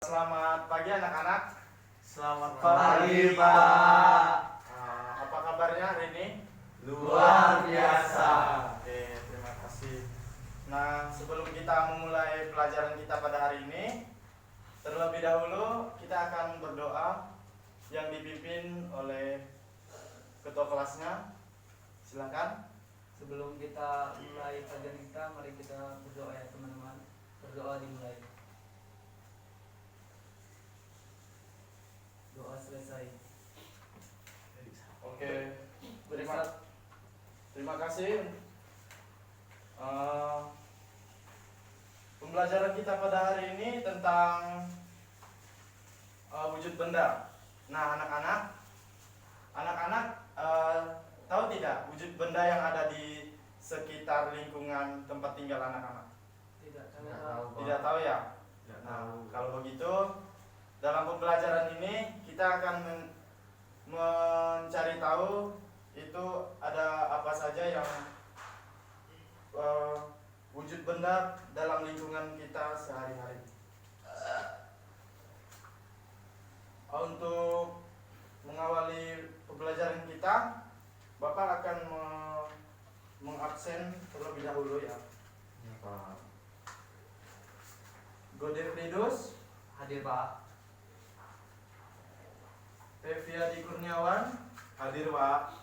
Selamat pagi anak-anak. Selamat Pagi, Pak. Apa kabarnya hari ini? Luar biasa. Oke, terima kasih. Nah, sebelum kita memulai pelajaran kita pada hari ini, terlebih dahulu kita akan berdoa yang dipimpin oleh ketua kelasnya. Silakan. Sebelum kita mulai pelajaran kita, mari kita berdoa ya teman-teman. Berdoa dimulai. Doa selesai. Oke, terima kasih. Pembelajaran kita pada hari ini tentang wujud benda. Nah, anak-anak tahu tidak wujud benda yang ada di sekitar lingkungan tempat tinggal anak-anak? Tidak Tidak tahu ya? Nah, kalau begitu dalam pembelajaran ini kita akan mencari tahu itu ada apa saja yang wujud benda dalam lingkungan kita sehari-hari. Untuk mengawali pembelajaran kita, Bapak akan mengabsen terlebih dahulu ya. Godefridus Hadir, Pak. Feviadi Kurniawan Hadir, Pak.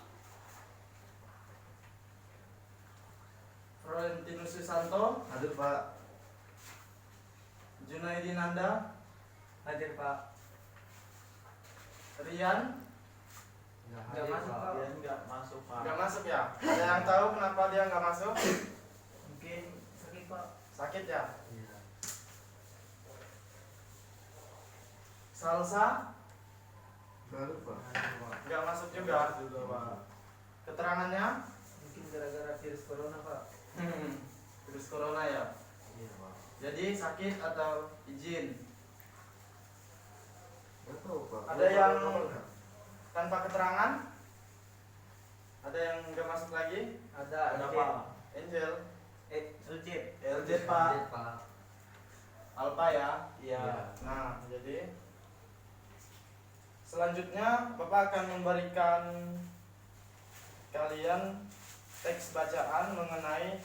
Florentinus Susanto, Hadir, Pak. Junaidi Nanda, Hadir, Pak. Rian Nggak masuk, Pak. Dia nggak masuk, Pak. nggak masuk ya? Ada yang tahu kenapa dia nggak masuk? Mungkin sakit, Pak. Sakit ya? Iya. Salsa Baru, Pak. nggak masuk juga. Pak. Keterangannya Mungkin gara-gara virus corona, Pak. virus corona ya. Iya, Pak. Jadi sakit atau izin? Betul, Pak. Ada yang tanpa keterangan? Ada yang nggak masuk lagi? Ada Pak? Angel, LJ. LJ, Pak. LJ, Pak. Alpa ya. Iya. Nah, jadi selanjutnya Bapak akan memberikan kalian teks bacaan mengenai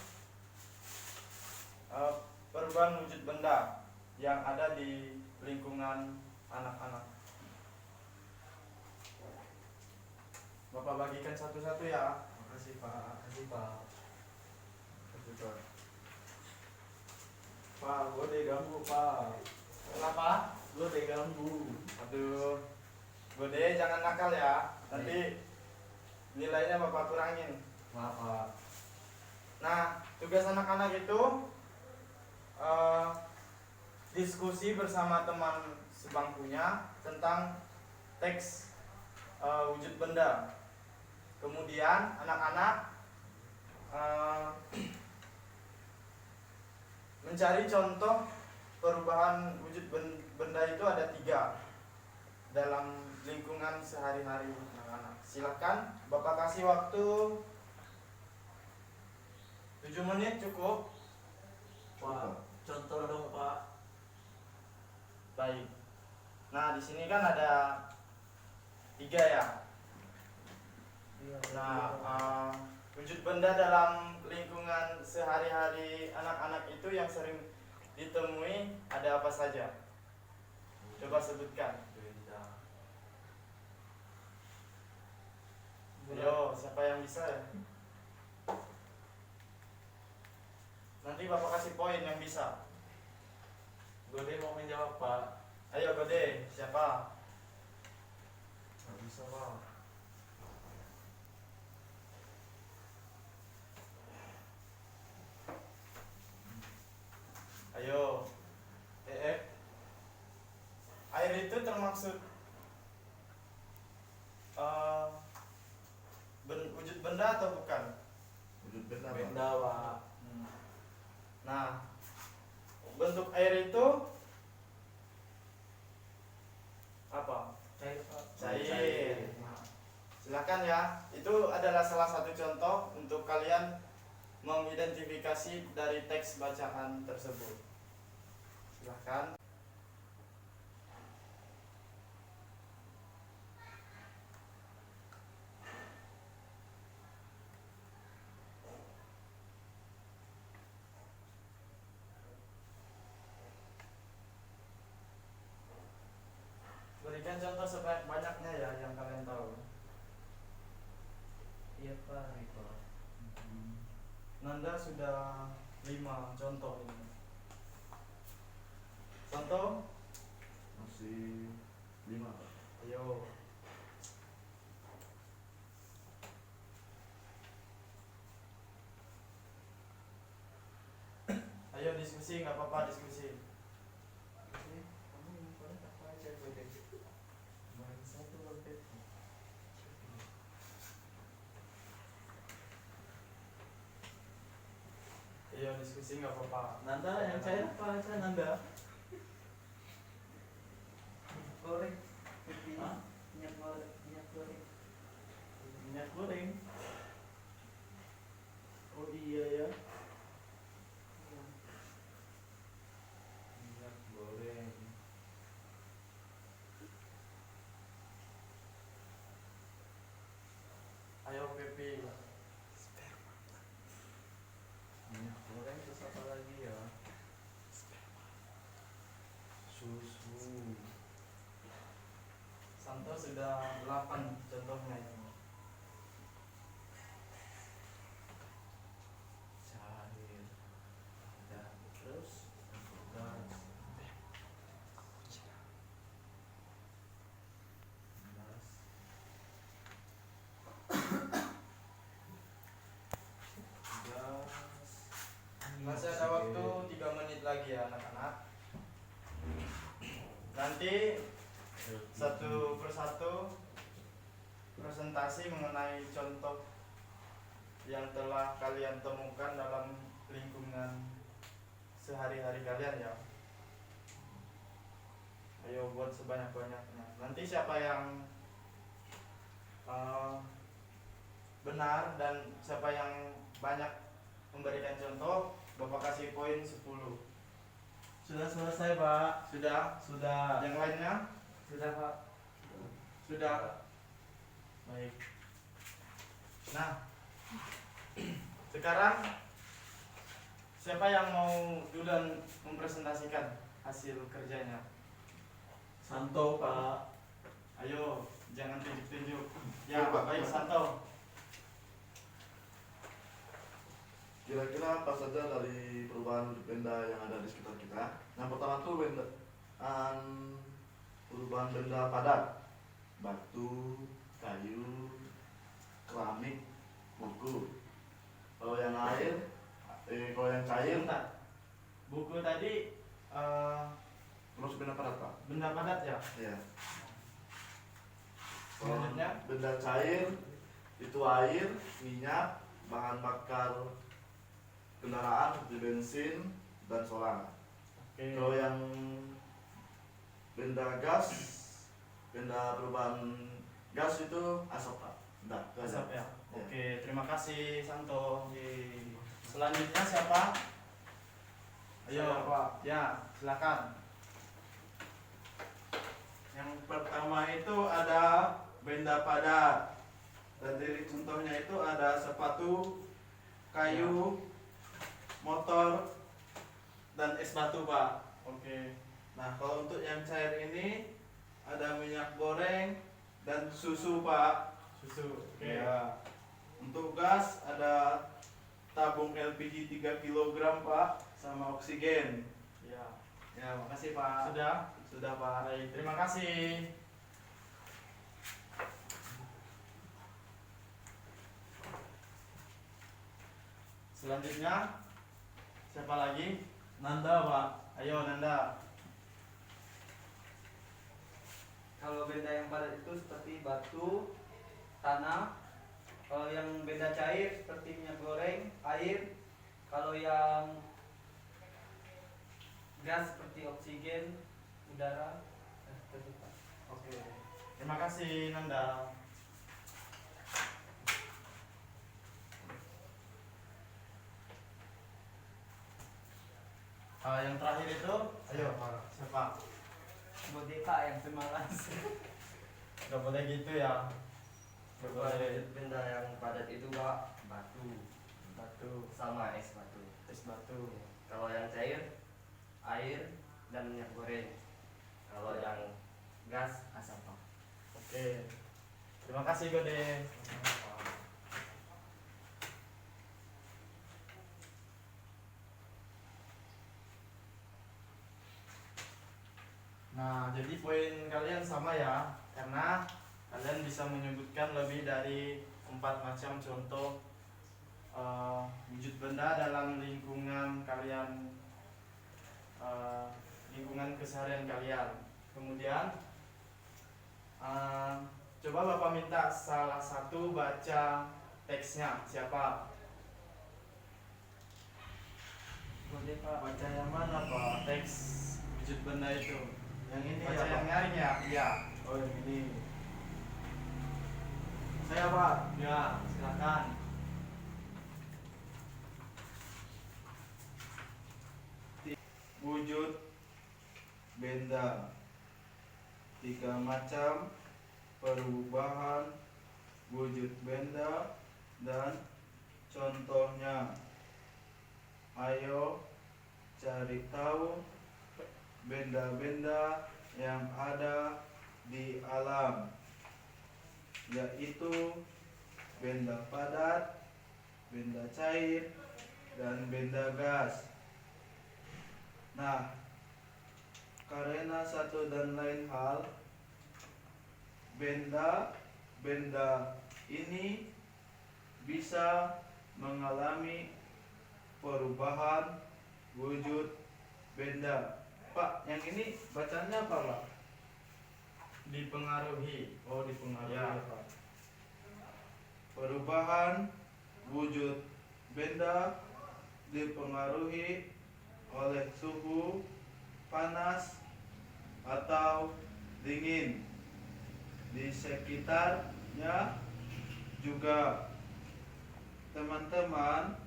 perubahan wujud benda yang ada di lingkungan anak-anak. Bapak bagikan satu-satu ya. Makasih, Pak. Hadir, Pak. Makasih, Pak. Pak, gue diganggu, Pak. Kenapa? Gue diganggu. Aduh, Gode jangan nakal ya. Nanti nilainya Bapak kurangin. Maaf, Pak. Nah, tugas anak-anak itu diskusi bersama teman sebangkunya tentang teks wujud benda. Kemudian anak-anak mencari contoh perubahan wujud benda itu ada 3 dalam lingkungan sehari-hari anak-anak. Silakan, Bapak kasih waktu 7 menit cukup. Pak, contoh dong, Pak. Baik. Nah, di sini kan ada 3 ya. Iya, Nah, wujud benda dalam lingkungan sehari-hari anak-anak itu yang sering ditemui ada apa saja? Coba sebutkan. Ayo, siapa yang bisa ya? Nanti Bapak kasih poin yang bisa. Gode mau menjawab, Pak. Ayo Gode, siapa? Nggak bisa, Pak. Ayo. Air itu termaksud wujud benda atau bukan? Wujud benda, Pak. Nah, bentuk air itu apa? Cair, Pak. Cair. Nah, silakan ya. Itu adalah salah satu contoh untuk kalian mengidentifikasi dari teks bacaan tersebut. Silahkan. Pokoknya contoh sebanyak-banyaknya ya yang kalian tahu. Iya Pak, Riko. Nanda sudah 5 contoh ini. Contoh, Masih 5 Pak. ayo. Ayo diskusi, nggak apa-apa diskusi. Kamu yang paling apa aja gue deh. Main satu lobet. Ayo diskusi nggak apa-apa. Nanda yang cair apa aja Nanda? Goreng. Pipi. Hah? Minyak goreng. Minyak goreng. Minyak goreng. Oh iya ya. Iya. Minyak goreng. Ayo Pepi. Minyak goreng terus apa lagi ya? Susu. Santo sudah 8 contohnya ini. Cair. Ada terus gas. Gas. Gas. Masih ada waktu 3 menit lagi ya anak-anak. Nanti satu persatu presentasi mengenai contoh yang telah kalian temukan dalam lingkungan sehari-hari kalian ya. Ayo buat sebanyak-banyaknya. Nanti siapa yang benar dan siapa yang banyak memberikan contoh, Bapak kasih poin 10. Sudah selesai Pak. Sudah? Sudah. Yang lainnya? Sudah Pak. Sudah. Baik. Nah, sekarang siapa yang mau duluan mempresentasikan hasil kerjanya? Santo Pak. Ayo, jangan tunjuk-tunjuk. Ya, Pak. baik Santo. Kira-kira apa saja dari perubahan benda yang ada di sekitar kita? Yang pertama tuh perubahan benda padat, batu, kayu, keramik, buku. Kalau yang kalau yang cair, Bentar. Buku tadi terus benda padat Pak. benda padat ya? Iya. Kalau Selanjutnya? benda cair itu air, minyak, bahan bakar kendaraan seperti bensin dan solar. Oke. Kalau yang benda gas, benda perubahan gas itu asap Pak. Udah, itu aja. Asap ya. Ya. Oke, terima kasih Santo. Selanjutnya siapa? Ayo, Saya, Pak. Ya, silakan. Yang pertama itu ada benda padat. Dan dari contohnya itu ada sepatu, kayu, motor, dan es batu Pak. Oke. Nah kalau untuk yang cair ini ada minyak goreng dan susu Pak. Susu. Oke. Ya. Untuk gas ada tabung LPG 3 kg Pak sama oksigen. Ya. Ya makasih Pak. Sudah? Sudah Pak. Baik, terima kasih. Selanjutnya siapa lagi? Nanda Pak. Ayo Nanda. Kalau benda yang padat itu seperti batu, tanah. Kalau yang benda cair seperti minyak goreng, air. Kalau yang gas seperti oksigen, udara. Seperti itu, Pak. Oke. Terima kasih Nanda. Yang terakhir itu, ayo siapa? Bodeka yang pemalas. Gak boleh gitu ya. Gak boleh. Benda yang padat itu Pak, batu Batu, sama es batu. es batu. Kalau yang cair, air dan minyak goreng. Kalau yang gas, asap Pak. Oke. Terima kasih Gode. Nah, jadi poin kalian sama ya, karena kalian bisa menyebutkan lebih dari 4 macam contoh wujud benda dalam lingkungan kalian, lingkungan keseharian kalian. Kemudian coba Bapak minta salah satu baca teksnya. Siapa? Boleh Pak. Baca yang mana Pak? Teks wujud benda itu. Yang ini Baca ya yang Pak? nyaring ya? Iya. Oh yang ini. Saya Pak. Ya, silakan. Wujud benda. 3 macam perubahan wujud benda dan contohnya. Ayo cari tahu benda-benda yang ada di alam, yaitu benda padat, benda cair, dan benda gas. Nah, karena satu dan lain hal, benda-benda ini bisa mengalami perubahan wujud benda. Pak, yang ini bacanya apa Pak? Dipengaruhi. Oh, dipengaruhi Ya. Pak. Perubahan wujud benda dipengaruhi oleh suhu panas atau dingin di sekitarnya juga. Teman-teman,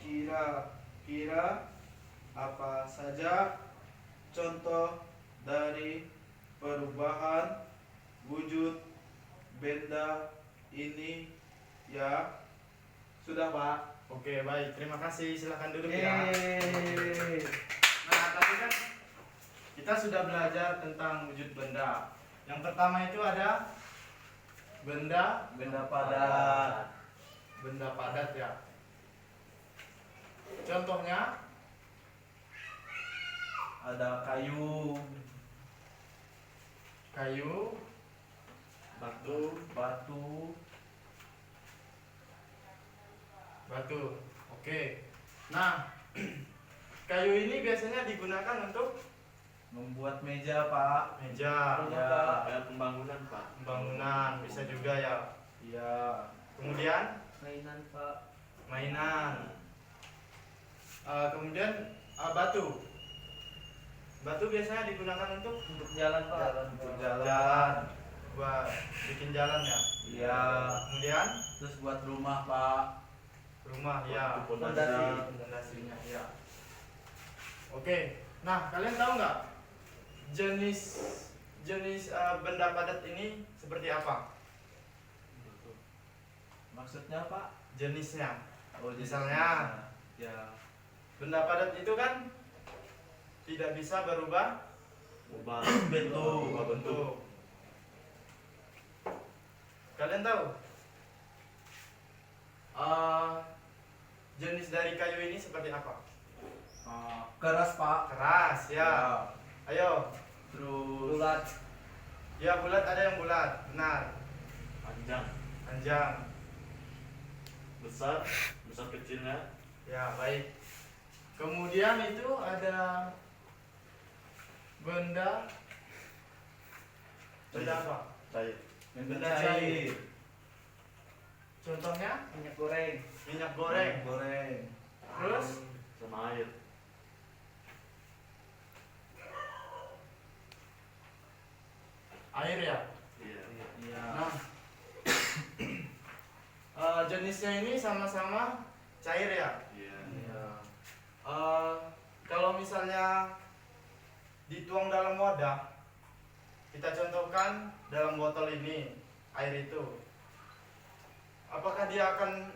kira-kira apa saja contoh dari perubahan wujud benda ini ya? Sudah Pak? Oke, baik. Terima kasih. Silakan duduk ya. Yeay. Nah, tadi kan kita sudah belajar tentang wujud benda. Yang pertama itu ada benda padat. benda padat ya. Contohnya Ada kayu, kayu, batu, batu. Oke. Nah, kayu ini biasanya digunakan untuk membuat meja Pak. meja, Ya, pembangunan Pak. pembangunan, bisa juga ya. Iya. Kemudian Mainan Pak. mainan. Kemudian batu. Batu biasanya digunakan untuk Jalan Pak. Untuk jalan, jalan. buat bikin jalan ya. Iya. Kemudian Terus buat rumah Pak. rumah ya, Fondasi. fondasinya ya. Oke. Nah, kalian tahu nggak jenis benda padat ini seperti apa? Maksudnya Pak? Jenisnya. Oh, Misalnya, ya, benda padat itu kan tidak bisa berubah bentuk. Kalian tahu jenis dari kayu ini seperti apa? keras Pak. Keras ya. Ayo. Terus Bulat. Ya, bulat, ada yang bulat. Benar. Panjang. besar kecilnya. Ya, baik. Kemudian itu ada benda apa? Cair. Benda cair. Contohnya Minyak goreng. minyak goreng. goreng. Terus Sama air. air ya. Iya. Iya. Nah, jenisnya ini sama-sama cair ya. Iya. Iya. Kalau misalnya dituang dalam wadah, kita contohkan dalam botol ini air itu, apakah dia akan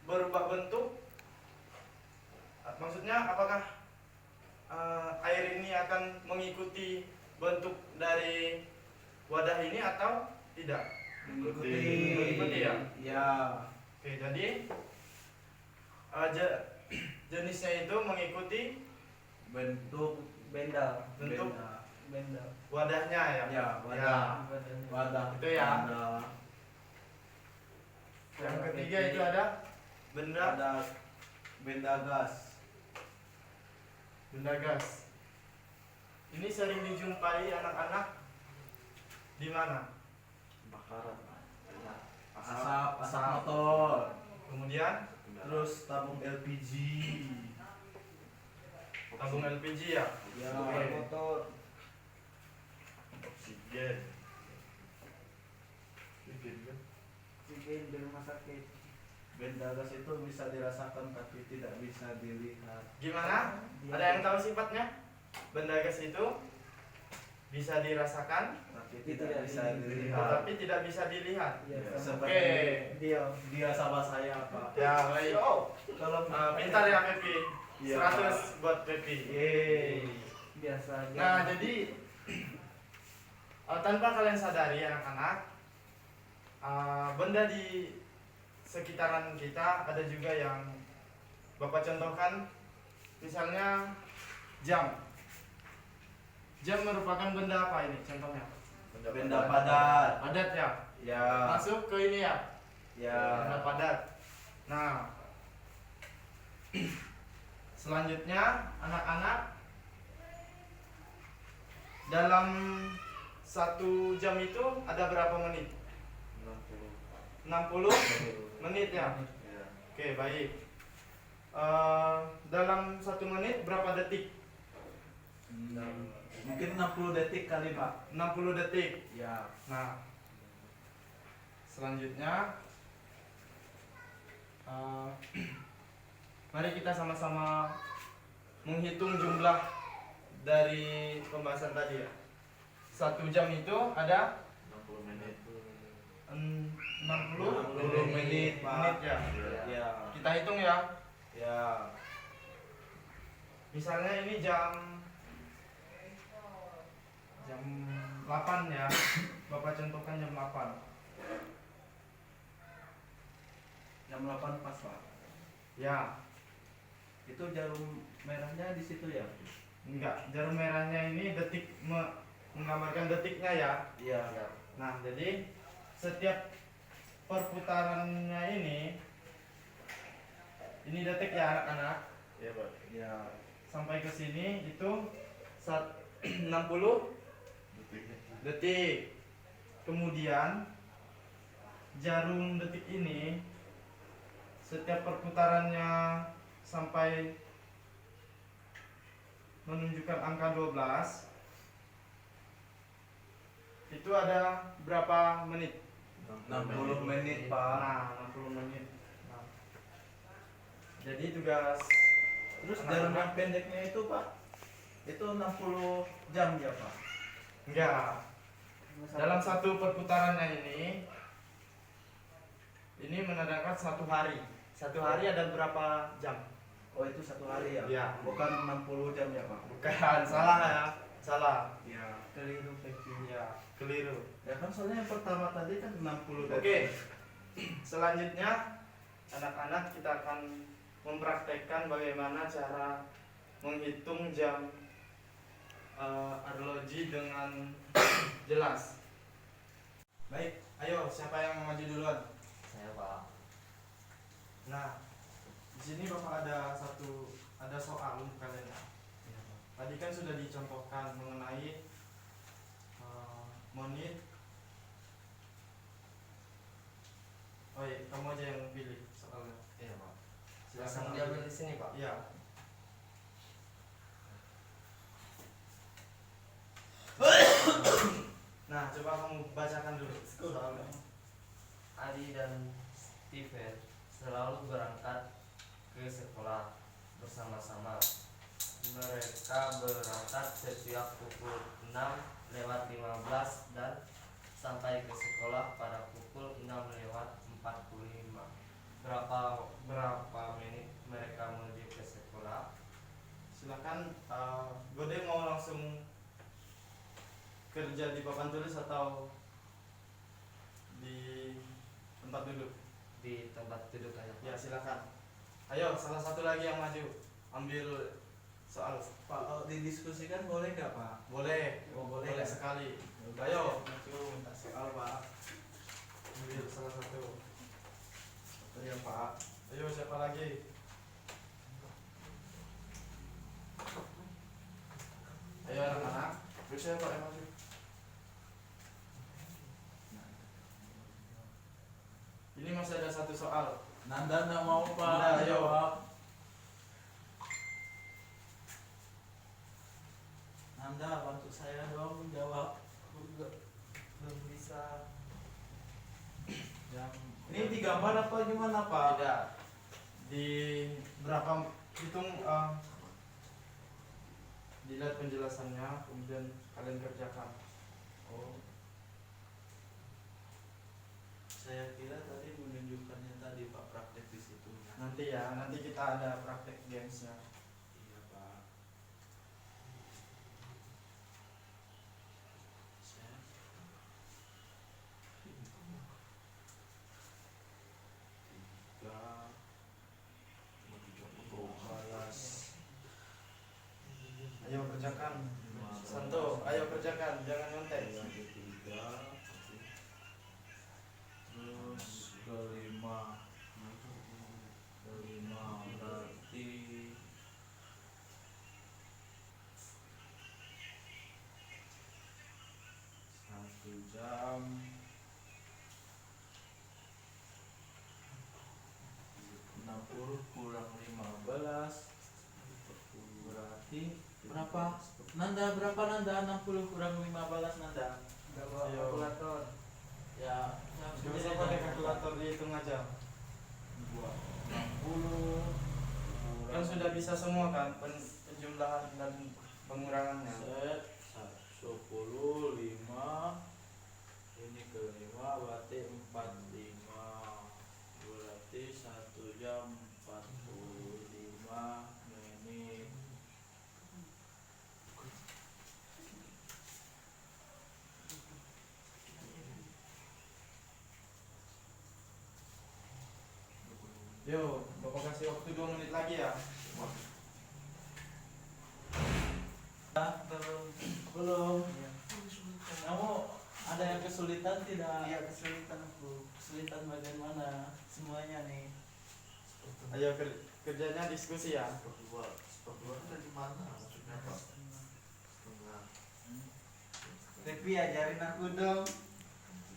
berubah bentuk? Maksudnya apakah air ini akan mengikuti bentuk dari wadah ini atau tidak? Mengikuti ya? Ya. Oke, jadi jenisnya itu mengikuti Bentuk Benda. bentuk Benda. wadahnya ya. Ya, wadah. Wadah. Itu ya. Wadah. Yang ketiga itu ada benda Ada benda gas. benda gas. Ini sering dijumpai anak-anak di mana? Bakaran. Asap motor. Kemudian Terus tabung LPG. tabung LPG ya. Ya. Oke. Motor. Oksigen. Oksigen di rumah sakit. Benda gas itu bisa dirasakan tapi tidak bisa dilihat. Gimana? Ada yang tahu sifatnya? Benda gas itu bisa dirasakan, Tapi Tidak tidak bisa dilihat. dilihat. tapi tidak bisa dilihat. Iya, Ya, sama. seperti Dia. dia sama saya, Pak. Ya, baik. Kalau Pintar ya Pepi. Iya, 100 buat Pepi. Yeay. Biasa aja. Nah, jadi tanpa kalian sadari anak-anak, benda di sekitaran kita ada juga yang Bapak contohkan, misalnya jam. Jam merupakan benda apa ini contohnya? Benda padat. Padat ya. Ya. Masuk ke ini ya. Ya. Benda padat. Nah, selanjutnya anak-anak dalam 1 jam itu ada berapa menit? 60 menit ya. Ya. Oke, baik. Dalam 1 menit berapa detik? Mungkin 60 detik kali, Pak. 60 detik. Ya. Nah, selanjutnya mari kita sama-sama menghitung jumlah dari pembahasan tadi ya. 1 jam itu ada 60 menit. 60 menit, Pak. ya. Ya. Kita hitung ya. Ya. Misalnya ini jam 8 ya. Bapak contohkan jam 8. Jam 8 pas, Pak. Ya, Itu jarum merahnya di situ ya? enggak. Jarum merahnya ini menggambarkan detiknya ya. Iya. Nah, jadi setiap perputarannya ini detik ya anak-anak. Iya, Pak. Ya. Sampai ke sini itu 60 Detiknya. detik. Kemudian jarum detik ini setiap perputarannya sampai menunjukkan angka 12 itu ada berapa menit? 60 menit, Pak. Nah, 60 menit. Nah. Jadi tugas Terus jarum yang pendeknya itu, Pak, itu 60 jam ya, Pak? enggak. Dalam 1 perputarannya ini menandakan 1 hari. 1 hari ada berapa jam? Oh, itu 1 hari ya? Iya. Bukan 60 jam ya, Pak? Bukan, salah ya. Salah. Ya. Keliru Pepi. Ya, keliru. Ya kan soalnya yang pertama tadi kan 60 detik. Oke. Selanjutnya anak-anak kita akan mempraktekkan bagaimana cara menghitung jam arloji dengan jelas. Baik, ayo siapa yang maju duluan? Saya Pak. Nah, di sini Bapak ada soal untuk kalian. Tadi kan sudah dicontohkan mengenai menit. Oh iya, kamu aja yang pilih soalnya. Iya Pak. Silakan Langsung diambil di sini Pak. Iya. Nah, coba kamu bacakan dulu soalnya. Adi dan Steven selalu berangkat ke sekolah bersama-sama. Mereka berangkat setiap pukul 6:15 dan sampai ke sekolah pada pukul 6:45. Berapa menit mereka menuju ke sekolah? Silakan Gode mau langsung kerja di papan tulis atau di tempat duduk? Di tempat duduk aja. Ya silakan. Ayo salah satu lagi yang maju ambil soal. Pak, didiskusikan boleh nggak Pak? Boleh. Oh, boleh Boleh ya? sekali. Udah, Ayo. saya maju minta soal Pak. Ambil salah satu. Ayo Pak. Ayo siapa lagi? Ayo anak-anak. Biasanya Pak yang maju. Ini masih ada satu soal. Nanda nggak mau Pak. Nanda, ayo. Jawab. Nanda bantu saya dong jawab. Belum bisa. Yang ini digambar apa gimana Pak? Tidak. Di berapa hitung dilihat penjelasannya kemudian kalian kerjakan. Oh. Saya kira tadi menunjukkannya tadi Pak praktek di situ. Nanti ya, nanti kita ada praktek gamesnya. Iya Pak. Saya balas. Ayo kerjakan. Santo, ayo kerjakan, jangan nyontek. Ketiga. Terus kelima. Kelima berarti 1 jam 60 kurang 15 berarti berapa? Nanda berapa Nanda? 60 kurang 15 Nanda. Nggak bawa Ayo. kalkulator. Ya, Gak usah pakai kalkulator, dihitung aja. 60 Kan sudah bisa semua kan penjumlahan dan pengurangannya. set 10 5 ini ke 5 berarti 45 berarti 1 jam 45 menit. Yo, Bapak kasih waktu 2 menit lagi ya. Belum. Kamu ada yang kesulitan tidak? Iya, kesulitan aku. Kesulitan bagian mana? Semuanya nih. Ayo kerjanya diskusi ya. Seperti dua itu dari mana maksudnya Pak? Setengah. Tapi ajarin aku dong.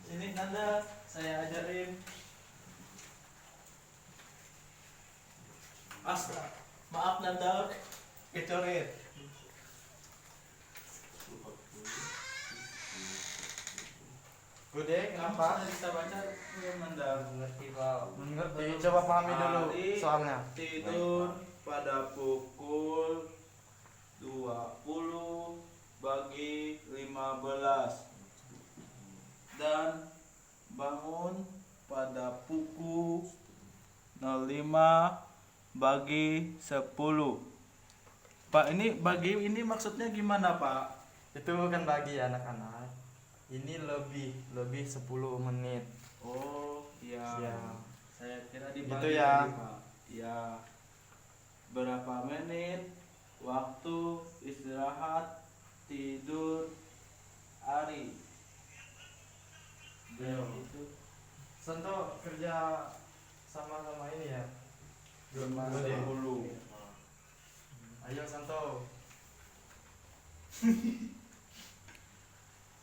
Sini Nanda, saya ajarin. Maaf Nanda, kecoret. Bude, kenapa? Saya bisa baca belum Nanda? Mengerti Pak. Mengerti, coba pahami dulu Hari soalnya. Tidur pada pukul 20 bagi 15 dan bangun pada pukul 05 bagi 10. Pak, ini bagi ini maksudnya gimana Pak? Itu bukan bagi anak-anak. Ini lebih 10 menit. Oh iya. Ya. Saya kira Gitu dibagi ya. tadi, Pak. Ya. Berapa menit waktu istirahat tidur hari? Ayo. Itu Santo kerja sama-sama ini ya. lima Bude. 10. Ayo Santo.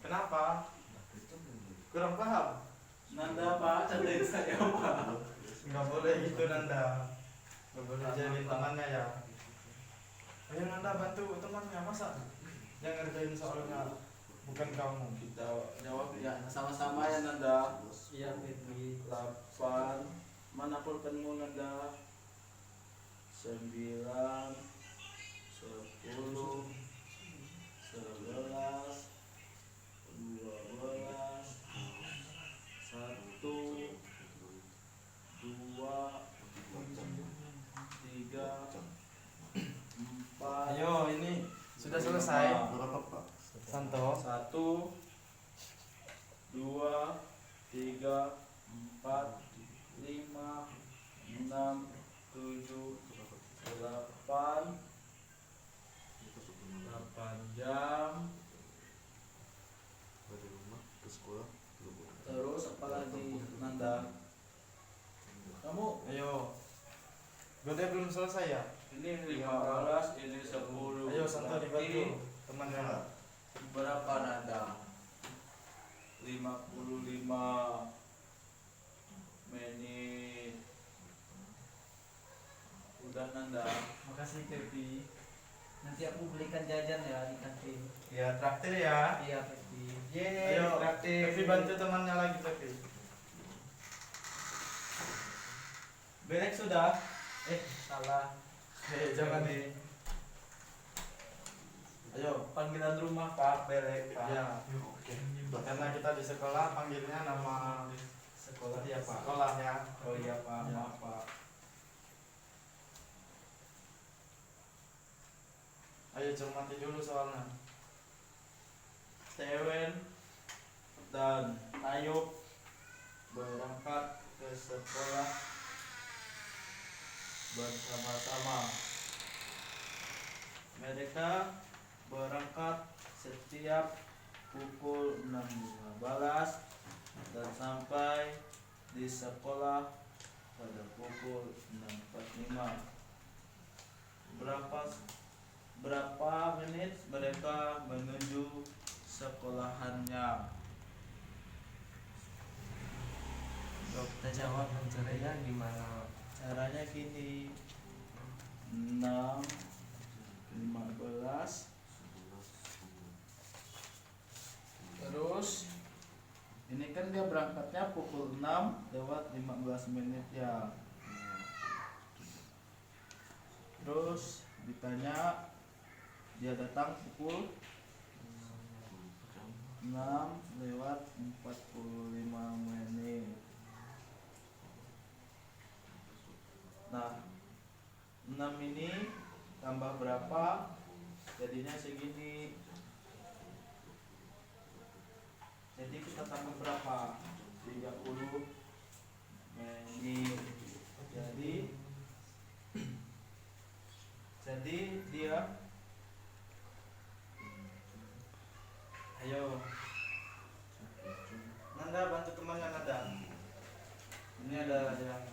Kenapa? Kurang paham? Nanda Pak, candain saya Pak. Nggak boleh gitu Nanda. Nggak boleh jadi temannya ya. Ayo Nanda bantu temannya, masa yang ngerjain soalnya bukan kamu. Kita jawab ya sama-sama ya Nanda. Iya, Fitri. 8 mana pulpenmu Nanda? 9 10 11 12 1 2 3 4. Ayo ini sudah selesai. Berapa Pak? Santo. 1 selesai ya? Ini 15, ini 10. Ayo Santo dibantu Berarti temannya. berapa nada? 55 menit. Udah nanda. Makasih Pepi. Nanti aku belikan jajan ya di kantin. Ya traktir ya. Iya Pepi. Yeay, Ayo traktir. Pepi bantu temannya lagi Pepi. Belek sudah. Salah. Jangan nih. Ayo. Panggilan rumah Pak, belek Pak. Ya. Oke. Karena kita di sekolah panggilnya nama Sekolah ya Pak. sekolah ya. Oh iya Pak, Ya. maaf Pak. Ayo cermati dulu soalnya. Steven dan Ayub berangkat ke sekolah bersama-sama. Mereka berangkat setiap pukul 6.15 dan sampai di sekolah pada pukul 6.45. Berapa menit mereka menuju sekolahannya? Kita jawab caranya gimana? Caranya gini, 6.15. Terus ini kan dia berangkatnya pukul 6:15 ya. Terus ditanya dia datang pukul 6:45. Nah, 6 ini tambah berapa? Jadinya segini. Jadi kita tambah berapa? 30 menit. Jadi dia, Ayo. Nanda bantu temannya Nanda. Ini ada yang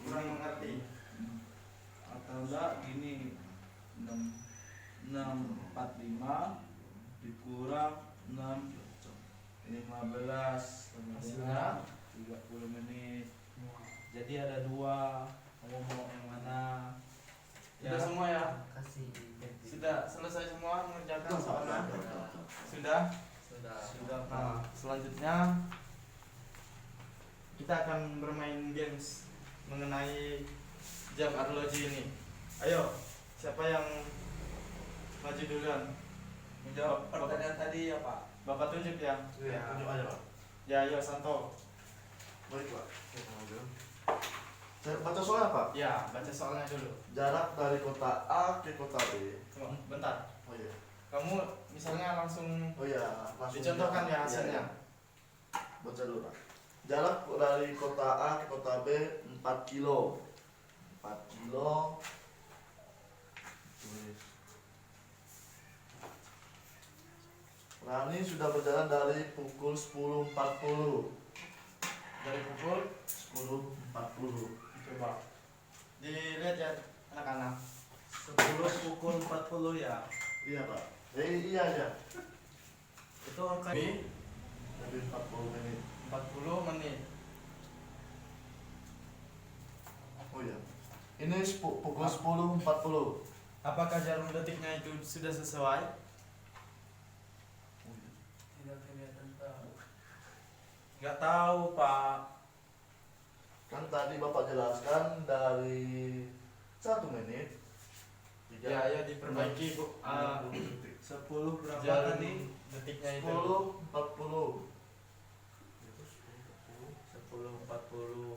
kurang mengerti. atau enggak gini, 6:45 dikurang 6:15 sama dengan 30 menit. Jadi ada dua, kamu mau yang mana? Sudah semua ya? Kasih. Sudah selesai semua mengerjakan soalnya? Sudah? Sudah. Sudah Pak. Nah, selanjutnya kita akan bermain games mengenai jam arloji ini. Ayo, siapa yang maju duluan? Menjawab pertanyaan tadi ya Pak. Bapak tunjuk ya. Iya, tunjuk aja Pak. Ya, ayo Santo. Baik Pak. Saya baca soalnya Pak. Ya, baca soalnya dulu. Jarak dari kota A ke kota B. Tunggu, bentar. Oh iya. Kamu misalnya langsung Oh iya. Langsung dicontohkan ya Iya, hasilnya. iya. Baca dulu Pak. Jarak dari kota A ke kota B 4 kilo. 4 kilo. Tulis. Rani sudah berjalan dari pukul 10.40. Dari pukul 10.40. coba dilihat ya anak-anak. 10 pukul 40 ya. Iya Pak. Iya aja. Itu angka Lebih Lebih 40 menit. 40 menit. Oh iya. Ini pukul 10.40. Apakah jarum detiknya itu sudah sesuai? Tidak kelihatan tahu. nggak tahu Pak. Kan tadi Bapak jelaskan dari 1 menit. Ya, ya diperbaiki Bu. 10 berapa Jarum tadi? detiknya itu. 10.40. 10:40.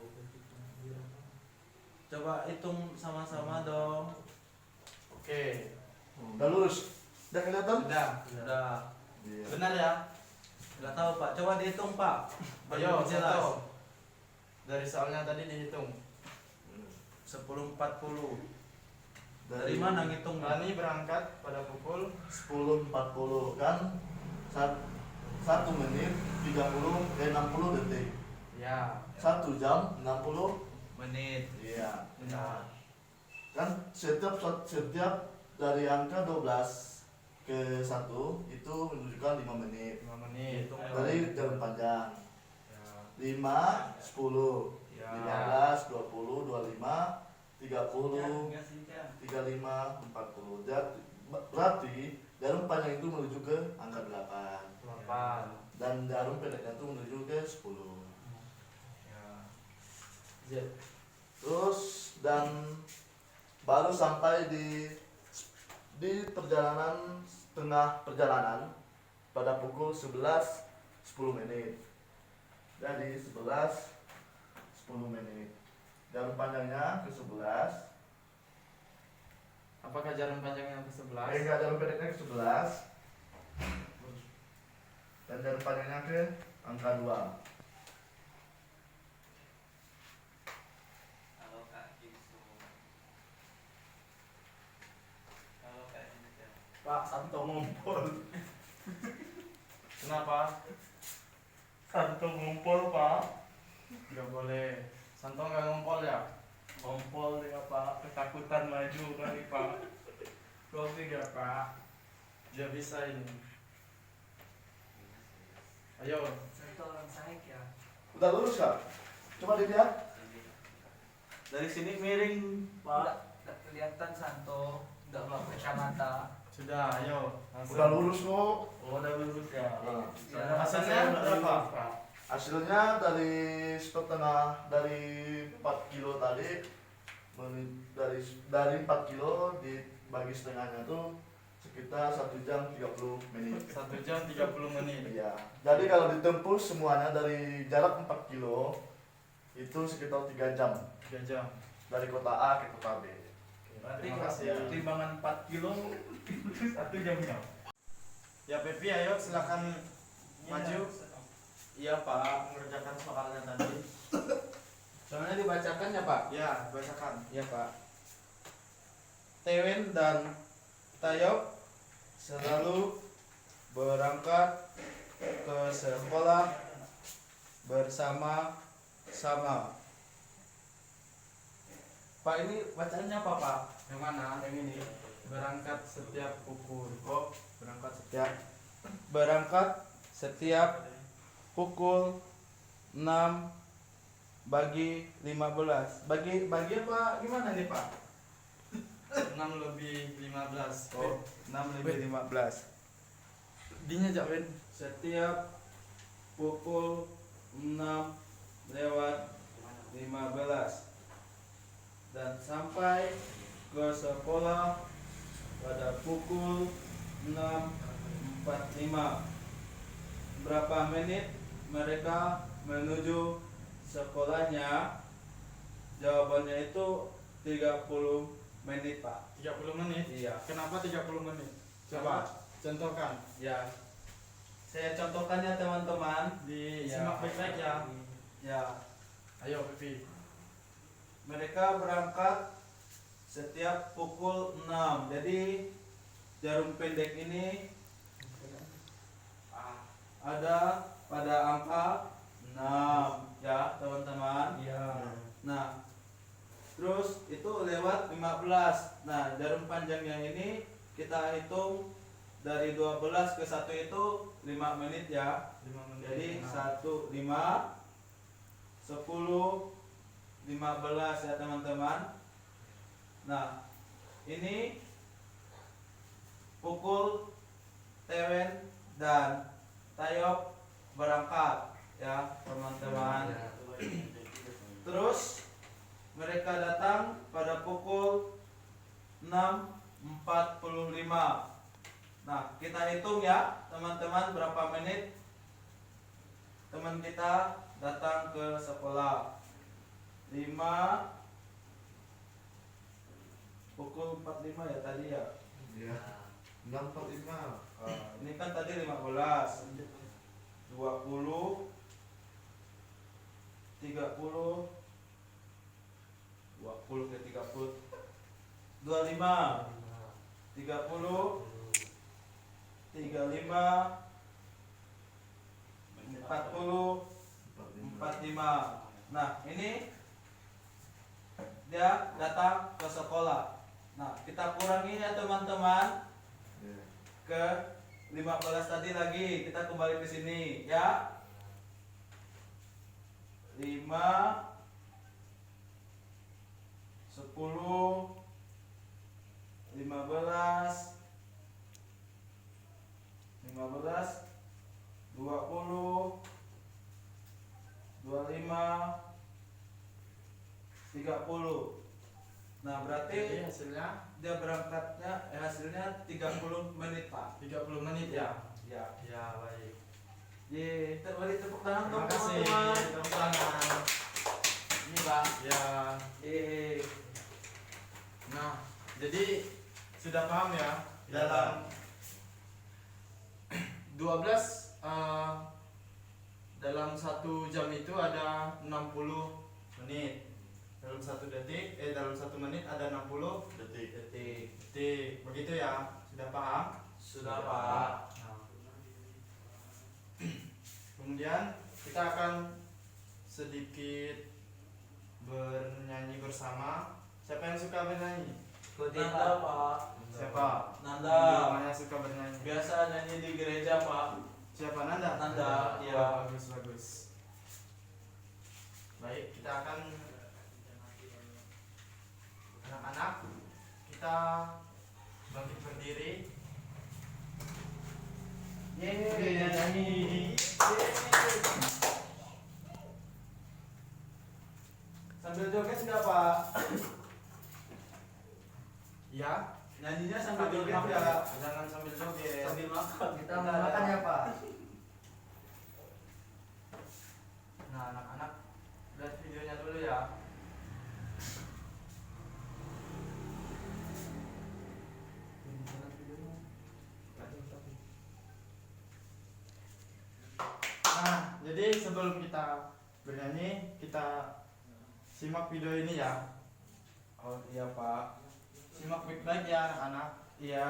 Coba hitung sama-sama dong. Oke. Udah lurus. Udah kelihatan? Sudah. Udah. Iya. Benar ya? Nggak tahu Pak. Coba dihitung Pak. Ayo, Lebih jelas. Santo. Dari soalnya tadi dihitung. 10:40. Dari mana ngitungnya? Rani berangkat pada pukul 10.40 kan 1 menit 60 detik. ya 1 jam 60. Menit. Iya. benar. Kan setiap dari angka 12 ke 1 itu menunjukkan 5 menit. 5 menit. Dari jarum panjang. Ya. 5, 10, Ya. 15, 20, 25, 30, Enggak sih, Cang. 35, 40. Berarti jarum panjang itu menuju ke angka 8 8. dan jarum pendeknya itu menuju ke 10. Ya. Terus dan baru sampai di perjalanan tengah perjalanan pada pukul 11.10 menit. Jadi 11.10 menit. Jarum panjangnya ke 11. Apakah jarum panjang yang ke-11? Enggak, jarum pendeknya ke 11. Dan jarum panjangnya ke angka 2. Kalau Kak Gibson. Kalau Kak Gibson. Pak Santo ngumpul. Kenapa? Santo ngumpul Pak. Nggak boleh. Santo nggak ngumpul ya? Ngumpul ya Pak. Ketakutan maju kali Pak. Closing ya Pak. Dia bisa ini. Ayo. Santo orang saik ya. Udah lurus Kak? Coba dilihat. Dari sini miring Pak. Udah kelihatan Santo, udah pakai kacamata. Sudah, ayo. Langsung. Udah lurus kok. Oh, udah lurus ya. Nah, Hasilnya berapa? Pak? hasilnya dari setengah dari 4 kilo tadi dari 4 kilo dibagi setengahnya tuh sekitar 1 jam 30 menit. 1 jam 30 menit. Iya. Jadi kalau ditempuh semuanya dari jarak 4 kilo itu sekitar 3 jam 3 jam. dari kota A ke kota B. Berarti Terima kalau kasih ya. timbangan 4 kilo 1 jamnya. Ya Pepi, ayo silakan maju. Iya Pak. Mengerjakan soalnya tadi. Soalnya dibacakan ya Pak. Ya, bacakan. Iya Pak. Tewen dan Tayok selalu berangkat ke sekolah bersama-sama. Pak, ini bacanya apa Pak? Yang mana? Yang ini. Berangkat setiap pukul. Oh, berangkat setiap pukul 6 bagi 15. Bagi apa gimana nih Pak? 6 lebih 15. Oh, 6 lebih 15. Dinya jak Ben. Setiap pukul 6 lewat 15 dan sampai ke sekolah pada pukul 6.45. Berapa menit mereka menuju sekolahnya? Jawabannya itu 30 menit Pak. 30 menit. Iya. Kenapa 30 menit? Coba contohkan. Ya, saya contohkan ya teman-teman. Disimak baik-baik ya. Ya, Ayo Pepi. mereka berangkat setiap pukul 6. Jadi jarum pendek ini ada pada angka 6 ya teman-teman. Iya. Nah, terus itu lewat 15. Nah, jarum panjangnya ini kita hitung dari 12 ke 1 itu 5 menit ya. 5 menit. Jadi 1, 5, 10, 15 ya teman-teman. Nah, ini pukul Tewen dan Tayop berangkat ya teman-teman. Terus mereka datang pada pukul 6.45. Nah, kita hitung ya teman-teman berapa menit teman kita datang ke sekolah. 5 pukul 45 ya tadi ya. Iya. 6.45. Ini kan tadi 15, 20, 30, 20 ke 30, 25, 30, 35, 40, 45. Nah, ini dia datang ke sekolah. Nah, kita kurangi ya teman-teman ke 15 tadi lagi. Kita kembali ke sini ya. 5 10 15 20 25 30. Nah, berarti Jadi hasilnya dia berangkatnya hasilnya 30 menit, Pak. 30 menit ya. Ya. Ya, baik. Ye, beri tepuk tangan Terima dong kasih. teman-teman. Tepuk tangan. Ini, Bang. Ya. Nah, jadi sudah paham ya dalam 12 dalam 1 jam itu ada 60 menit. Dalam 1 detik dalam 1 menit ada 60 detik. detik. Begitu ya. Sudah paham? Sudah, Pak. Nah. Kemudian kita akan sedikit bernyanyi bersama. Siapa yang suka bernyanyi? Nanda, Pak. Siapa? Nanda. Namanya suka bernyanyi. Biasa nyanyi di gereja, Pak. Siapa? Nanda? Nanda, Oh, iya. bagus. Baik, kita akan anak-anak kita bangkit berdiri. Yeay, nyanyi. Sambil joget enggak, Pak? Ya, Nyanyinya sambil sambil joget makan. enggak? Jangan sambil joget. Sambil makan. Kita mau makan ya Pak. Nah, anak-anak lihat videonya dulu ya. Nah, jadi sebelum kita bernyanyi, kita simak video ini ya. Oh, iya, Pak. Simak baik-baik ya anak-anak. Iya.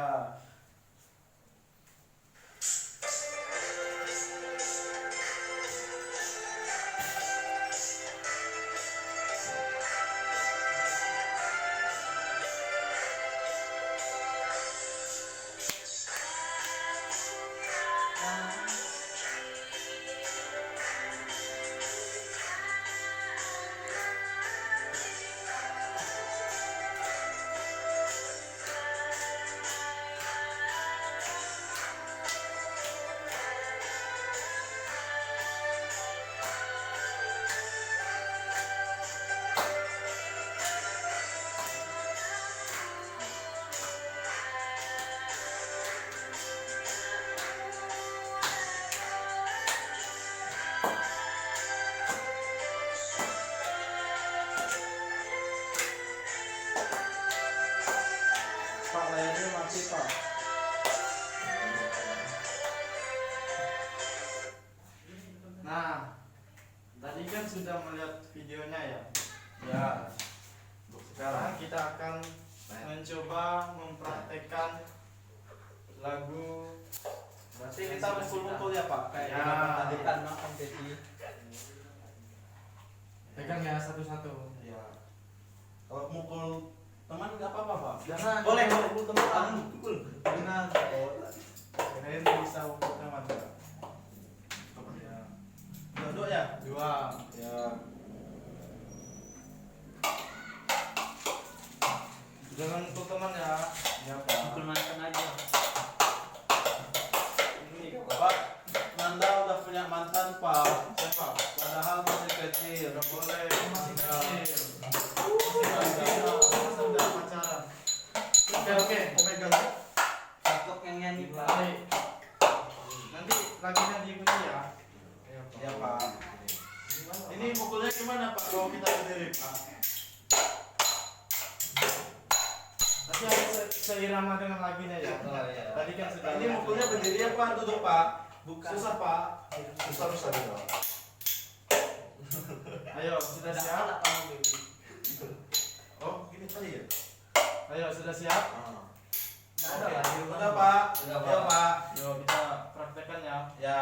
Pak, layarnya mati, Pak. Nah, tadi kan sudah melihat videonya ya. Ya. Sekarang kita akan mencoba mempraktekkan lagu. Berarti kita mukul-mukul ya, Pak? Kayak Ya. kita tadi kan makan jadi. Pegang ya satu-satu. Ya. Kalau mukul teman nggak apa-apa, Pak. Jangan. Boleh mukul teman. Mukul. Jangan. Kirain bisa ukur teman. Ya. Duduk ya. 2. Ya. Jangan ukur teman ya. Ya, Pak. Mukul mantan aja. Ini Pak, Nanda udah punya mantan, Pak. Siapa? Padahal masih kecil. Tidak boleh. Masih Ya. kecil. Masa udah pacaran. Oke. Pegang. Takut yang nyanyi Pak. Baik. Nanti laginya diikuti ya. Ya, Pak. Ini pukulnya gimana Pak? Kalau kita berdiri Pak. Nanti harus seirama dengan laginya ya. Oh, iya. Tadi kan sudah. Ini mukulnya berdiri apa duduk, Pak? Bukan. Susah, Pak. Susah gitu. Ayo, sudah siap? Oh, gini kali ya? Ayo, sudah siap? Ada ya. Udah, Pak. Udah, Ya, Pak. Yuk kita praktekkan ya. Ya.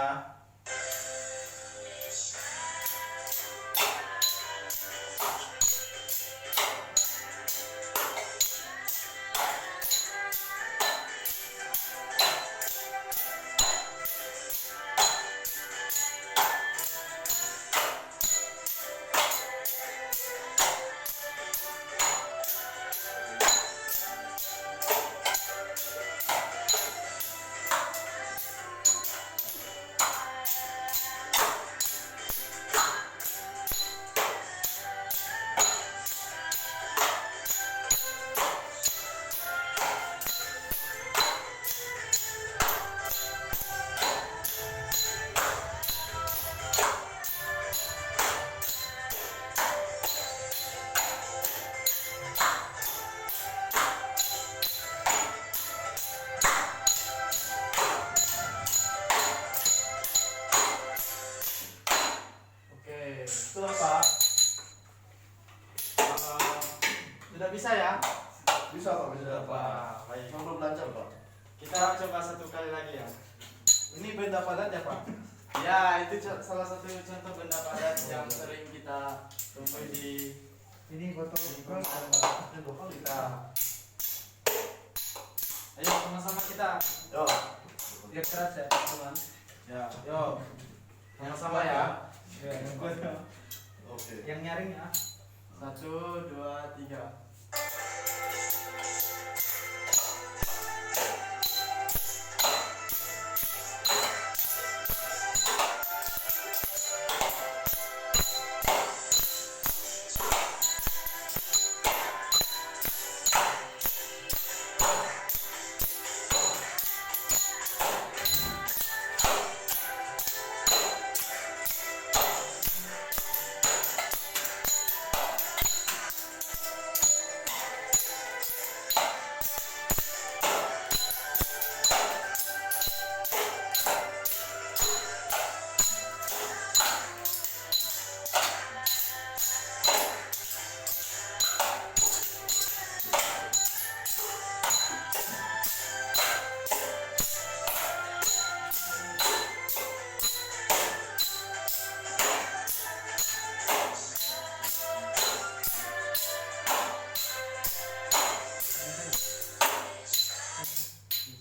Pak? Kita coba satu kali lagi ya. Ini benda padat ya Pak? Ya, itu salah satu contoh benda padat yang sering kita temui di Ini botol kita. Ayo sama-sama kita. Yo. dia keras ya teman. Ya, yo. Sama-sama ya. Oke. Yang nyaring ya. 1, 2, 3.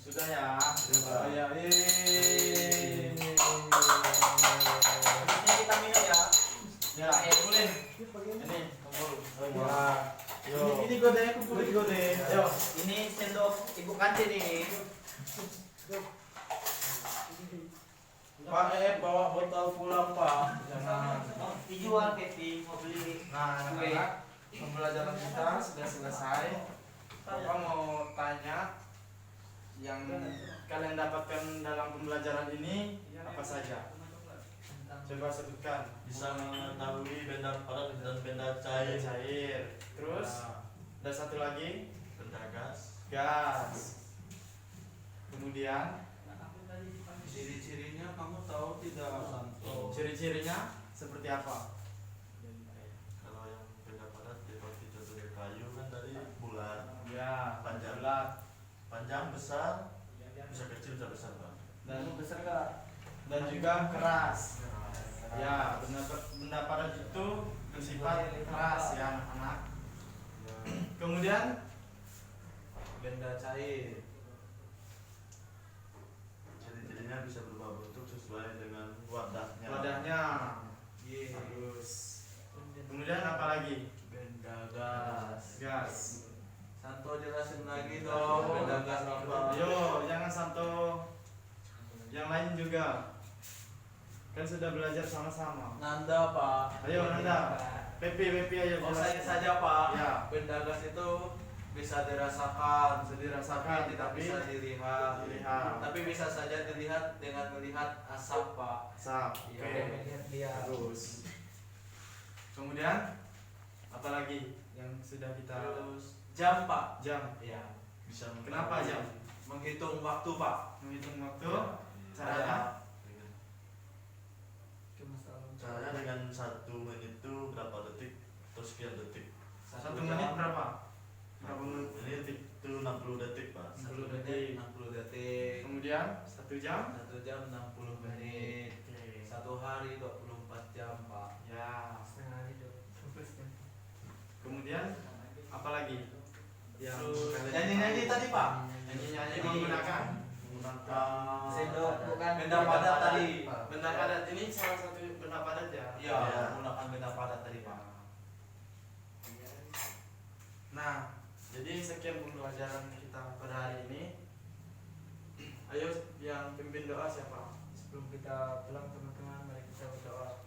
Sudah ya. Oh, ya. Ini kita minum ya. Ya, kumpulin. Ini kumpul. Wah. Yo. Ini gode, kumpulin gode. Ayo. Ini sendok ibu kantin ini. Pak bawa botol pulang Pak. Jangan. Dijual Kevin mau beli. Nah, anak-anak, pembelajaran kita sudah selesai. Bapak mau tanya yang kalian dapatkan dalam pembelajaran ini apa saja? Coba sebutkan. Bisa mengetahui benda padat dan benda Cair, cair. cair. Terus ada satu lagi, Benda gas. gas. Kemudian Ciri-cirinya kamu tahu tidak, Santo? ciri-cirinya seperti apa? Kalau yang benda padat seperti contohnya kayu kan dari bulat, Ya, Panjang. bulat. panjang, besar, bisa kecil bisa besar Pak. Dan Besar gak? dan juga keras. Ya, benda padat itu bersifat keras ya anak-anak. Kemudian Benda cair. Ciri-cirinya bisa berubah bentuk sesuai dengan wadahnya. wadahnya. Ye. Bagus. Kemudian apa lagi? Benda gas. Gas. Santo jelasin lagi dong. Benda gas apa? Yo, jangan Santo. Yang lain juga. Kan sudah belajar sama-sama. Nanda Pak. Ayo Nanda. Pepi ayo. Oh jelasin. saya saja Pak. Ya. Benda gas itu bisa dirasakan, Bisa dirasakan, tidak tapi bisa dilihat. dilihat. Tapi bisa saja dilihat dengan melihat asap Pak. Sap. Iya. Oke. Dia. Bagus. Kemudian apa lagi yang sudah kita Terus jam Pak. jam? Ya. Bisa Kenapa jam? Menghitung waktu Pak. Menghitung waktu. Ya. Caranya? Caranya dengan 1 menit itu berapa detik atau sekian detik. 1 menit berapa? Berapa Menit detik? itu 60 detik Pak. 60 1 detik. menit 60 detik. Kemudian 1 jam? 1 jam 60 menit. Oke. 1 hari 24 jam Pak. Ya. Setengah hari tuh. Kemudian apa lagi? Yang Terus kalian nyanyi-nyanyi tadi Pak. Nyanyi-nyanyi Ini. menggunakan Sendok bukan benda padat tadi. benda padat. Ini salah satu benda padat ya. Iya, Ya. menggunakan benda padat tadi Pak. Nah, jadi sekian pembelajaran kita pada hari ini. Ayo yang pimpin doa siapa? Sebelum kita pulang teman-teman, mari kita berdoa.